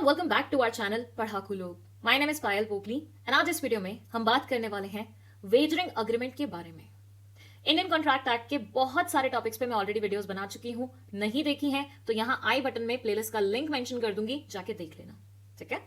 Welcome back to our channel Padhaku Log. My name is Payal Popli and आज इस video में हम बात करने वाले हैं वेजरिंग अग्रीमेंट के बारे में। इंडियन कॉन्ट्रैक्ट एक्ट के बहुत सारे टॉपिक्स पे मैं ऑलरेडी वीडियोस बना चुकी हूं, नहीं देखी हैं तो यहाँ आई बटन में प्लेलिस्ट का लिंक मेंशन कर दूंगी, जाके देख लेना। ठीक है।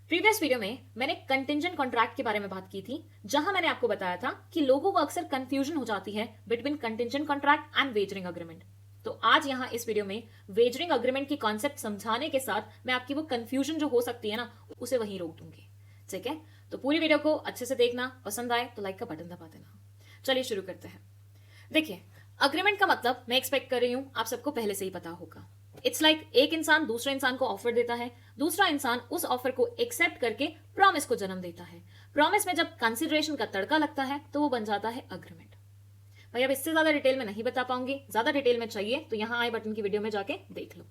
प्रीवियस वीडियो में मैंने कंटिंजेंट कॉन्ट्रैक्ट के बारे में बात की थी, जहां मैंने आपको बताया था कि लोगों को अक्सर कंफ्यूजन हो जाती है between contingent contract and wagering agreement. तो आज यहां इस वीडियो में वेजरिंग अग्रीमेंट की कॉन्सेप्ट समझाने के साथ मैं आपकी वो कंफ्यूजन जो हो सकती है ना, उसे वहीं रोक दूंगी। ठीक है, तो पूरी वीडियो को अच्छे से देखना, पसंद आए तो लाइक का बटन दबा देना। चलिए शुरू करते हैं। देखिए, अग्रीमेंट का मतलब मैं एक्सपेक्ट कर रही हूं आप सबको पहले से ही पता होगा। इट्स लाइक एक इंसान दूसरे इंसान को ऑफर देता है, दूसरा इंसान उस ऑफर को एक्सेप्ट करके प्रॉमिस को जन्म देता है। प्रॉमिस में जब कंसिडरेशन का तड़का लगता है तो वो बन जाता है अग्रीमेंट। भाई अब इससे ज्यादा डिटेल में नहीं बता पाऊंगी, ज्यादा डिटेल में चाहिए तो यहां आई बटन की वीडियो में जाके देख लो।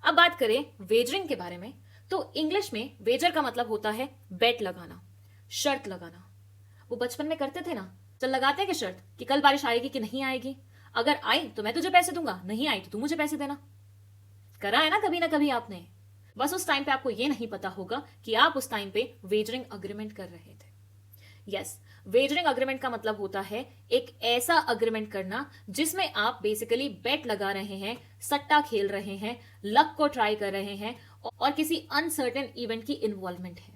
अब बात करें वेजरिंग के बारे में, तो इंग्लिश में वेजर का मतलब होता है बेट लगाना, शर्त लगाना। वो बचपन में करते थे ना, चल लगाते हैं कि शर्त कि कल बारिश आएगी कि नहीं आएगी, अगर आई तो मैं तुझे पैसे दूंगा, नहीं आई तो तू मुझे पैसे देना। करा है ना कभी आपने। बस उस टाइम पे आपको ये नहीं पता होगा कि आप उस टाइम पे वेजरिंग अग्रीमेंट कर रहे थे। यस, वेजरिंग अग्रीमेंट का मतलब होता है एक ऐसा अग्रीमेंट करना जिसमें आप बेसिकली बेट लगा रहे हैं, सट्टा खेल रहे हैं, लक को ट्राई कर रहे हैं और किसी अनसर्टेन इवेंट की इन्वॉल्वमेंट है।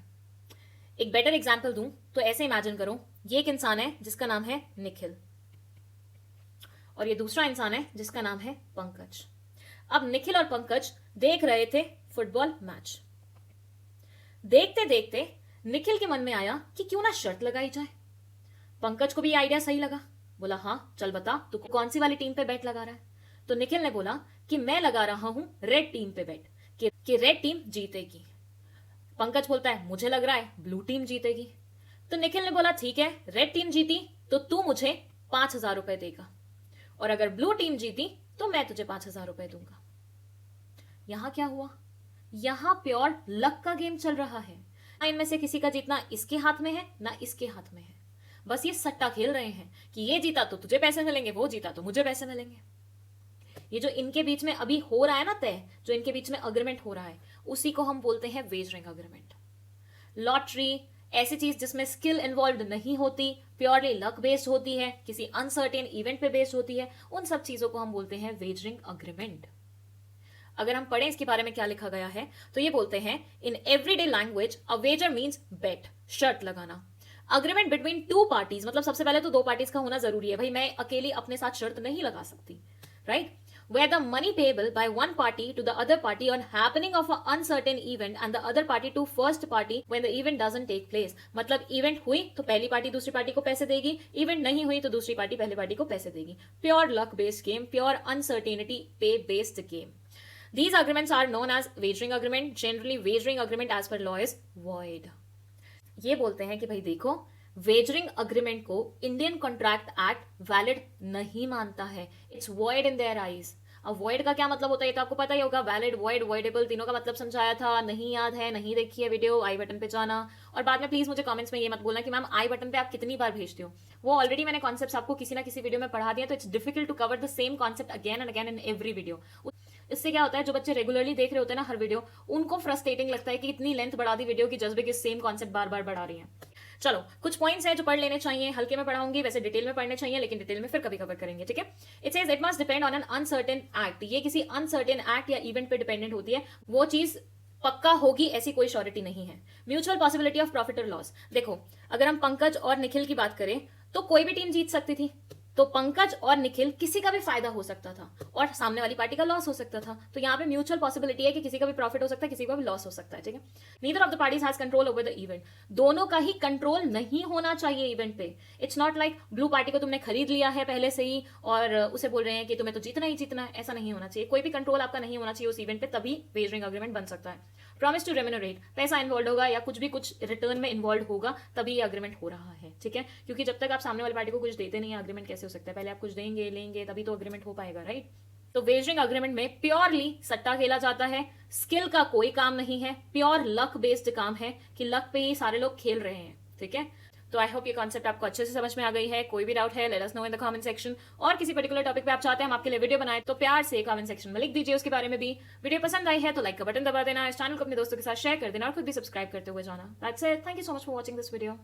एक बेटर एग्जांपल दूं तो ऐसे इमेजिन करो, ये एक इंसान है जिसका नाम है निखिल और ये दूसरा इंसान है जिसका नाम है पंकज। अब निखिल और पंकज देख रहे थे फुटबॉल मैच। देखते देखते निखिल के मन में आया कि क्यों ना शर्त लगाई जाए। पंकज को भी आइडिया सही लगा, बोला हाँ चल बता तू कौन सी वाली टीम पे बेट लगा रहा है। तो निखिल ने बोला कि मैं लगा रहा हूं रेड टीम पे बेट कि रेड टीम जीतेगी। पंकज बोलता है मुझे लग रहा है ब्लू टीम जीतेगी। तो निखिल ने बोला ठीक है, रेड टीम जीती तो तू मुझे 5,000 रुपए देगा और अगर ब्लू टीम जीती तो मैं तुझे 5,000 रुपए दूंगा। यहां क्या हुआ? यहां प्योर लक का गेम चल रहा है। इनमें से किसी का जीतना इसके हाथ में है ना इसके हाथ में है, बस ये सट्टा खेल रहे हैं कि ये जीता तो तुझे पैसे मिलेंगे, वो जीता तो मुझे पैसे मिलेंगे। ये जो इनके बीच में अभी हो रहा है ना तय, जो इनके बीच में अग्रीमेंट हो रहा है, उसी को हम बोलते हैं वेजरिंग अग्रीमेंट। लॉटरी ऐसी चीज जिसमें स्किल इन्वॉल्व नहीं होती, प्योरली लक बेस्ड होती है, किसी अनसर्टेन इवेंट पे बेस्ड होती है, उन सब चीजों को हम बोलते हैं वेजरिंग अग्रीमेंट। अगर हम पढ़ें इसके बारे में क्या लिखा गया है तो ये बोलते हैं in everyday language a wager means bet, शर्त लगाना। अग्रीमेंट बिटवीन टू पार्टीज, मतलब सबसे पहले तो दो पार्टीज का होना जरूरी है। भाई मैं अकेली अपने साथ शर्त नहीं लगा सकती, right? Where the money payable by one party to the other party on happening of an uncertain event and the other party to first party when the event doesn't take place। मतलब event हुई तो पहली party दूसरी party को पैसे देगी, event नहीं हुई तो दूसरी पार्टी पहली पार्टी को पैसे देगी। Pure luck based game, pure uncertainty पे based game. These agreements are known as wagering agreement. Generally, wagering agreement as per law is void. ये बोलते हैं कि भाई देखो, वेजरिंग अग्रीमेंट को इंडियन कॉन्ट्रैक्ट एक्ट वैलिड नहीं मानता है। It's void in their eyes. अब वॉइड का क्या मतलब होता है ये तो आपको पता ही होगा। वैलिड, वॉइड, वॉइडेबल, तीनों का मतलब समझाया था। नहीं याद है, नहीं देखी है वीडियो, आई बटन पे जाना। और बाद में प्लीज मुझे कमेंट्स में ये मत बोलना कि मैम आई बटन पे आप कितनी बार भेजते हो। वो ऑलरेडी मैंने कॉन्सेप्ट आपको किसी ना किसी वीडियो में पढ़ा दिया, तो it's difficult to cover the same concept again and again in every video. इससे क्या होता है, जो बच्चे रेगुलरली देख रहे होते हैं ना हर वीडियो, उनको फ्रस्ट्रेटिंग लगता है कि इतनी लेंथ बढ़ा दी वीडियो की जज्बे के सेम कॉन्सेप्ट बार बार बढ़ा रही है। चलो कुछ पॉइंट्स हैं जो पढ़ लेने चाहिए, हल्के में पढ़ाऊंगी, वैसे डिटेल में पढ़ने चाहिए लेकिन डिटेल में फिर कभी कवर करेंगे। ठीक है। It says it must depend on an uncertain act. ये किसी अनसर्टेन एक्ट या इवेंट पे डिपेंडेंट होती है, वो चीज पक्का होगी ऐसी कोई श्योरिटी नहीं है। म्यूचुअल पॉसिबिलिटी ऑफ प्रॉफिट और लॉस। देखो अगर हम पंकज और निखिल की बात करें तो कोई भी टीम जीत सकती थी, तो पंकज और निखिल किसी का भी फायदा हो सकता था और सामने वाली पार्टी का लॉस हो सकता था। तो यहाँ पे म्यूचुअल पॉसिबिलिटी है कि किसी का भी प्रॉफिट हो सकता है, किसी का भी लॉस हो सकता है। ठीक है। Neither of the parties has control over the event. दोनों का ही कंट्रोल नहीं होना चाहिए इवेंट पे। It's not like blue party को तुमने खरीद लिया है पहले से ही और उसे बोल रहे हैं कि तुम्हें तो जीतना ही जीतना है। ऐसा नहीं होना चाहिए, कोई भी कंट्रोल आपका नहीं होना चाहिए उस इवेंट पे, तभी वेजरिंग अग्रीमेंट बन सकता है। प्रॉमिस टू रेम्यूनरेट, पैसा इन्वॉल्व होगा या कुछ भी कुछ रिटर्न में इन्वॉल्व होगा तभी ये अग्रीमेंट हो रहा है। ठीक है। क्योंकि जब तक आप सामने वाली पार्टी को कुछ देते नहीं है, अग्रीमेंट कैसे हो सकता है? पहले आप कुछ देंगे, लेंगे, तभी तो अग्रीमेंट हो पाएगा, राइट? तो वेजरिंग अग्रीमेंट में प्योरली सट्टा खेला जाता है, स्किल का कोई काम नहीं है, प्योर लक बेस्ड काम है कि लक पे ही सारे लोग खेल रहे हैं। ठीक है। तो आई होप ये कॉन्सेप्ट आपको अच्छे से समझ में आ गई है। कोई भी डाउट है, let us know in the comment section. और किसी पर्टिकुलर टॉपिक पे आप चाहते हैं हम आपके लिए वीडियो बनाए तो प्यार से कमेंट सेक्शन में लिख दीजिए उसके बारे में भी। वीडियो पसंद आई है तो लाइक का बटन दबा देना, इस चैनल को अपने दोस्तों के साथ शेयर कर देना और खुद भी सब्सक्राइब करते हुए जाना। That's it, thank you so much for watching this video.